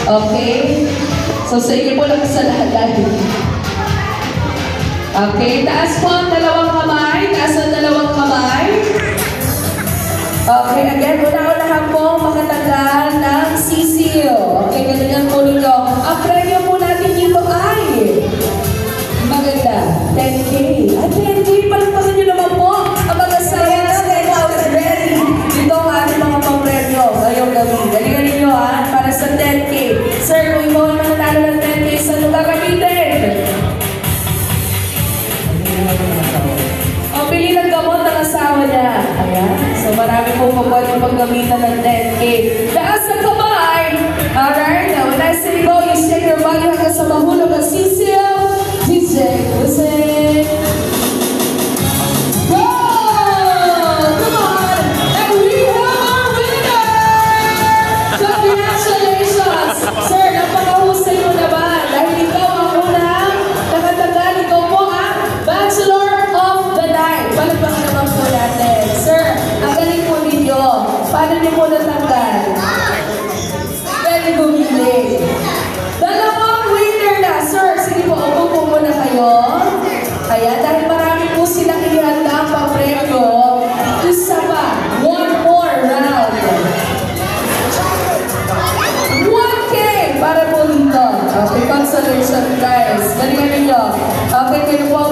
Okay? So, sa inyo po lang sa lahat. Okay, taas po ang dalawang kamay. Taas ang dalawang kamay. Okay, again, una-unahan po makatanggal ng sisil. Okay, ganyan po ninyo. Ang premyo po natin dito ay maganda. 10K. Ay, 10K. Palagpasan nyo naman po. Ang mag-asaya na 10,000 ready. Dito ang ating mga pang-premyo. Ngayong gabi. Galingan ninyo ha, para sa 10K. Sir, kung ikaw ang mananalo ng 10K, saan nyo gagamitin? Ang bili ng gamot ng asawa niya. Ayan. So marami po po pwede paggamitan ng 10K. Taas ng kamay. Alright. Now, when I say go, you shake your body hanggang sa mahulog ang sisil. DJ, listen. Go! Come on! And we have our winner! Congratulations! Sir, napakahusay mo naman. Dahil ikaw ang unang nakatanggal. Ikaw po ang Bachelor of the Night. Palagpakan naman po natin. Sir, ang galing po ninyo. Paano niyo po natanggal? Very bumili. Dalawang winner na. Sir, sige po, upo po muna kayo. Ayan, dahil marami po silang ihanda ang papremyo. Isa pa, one more round. 1K para po dito. Okay, consolation guys. Galingan ninyo. Okay, kayo po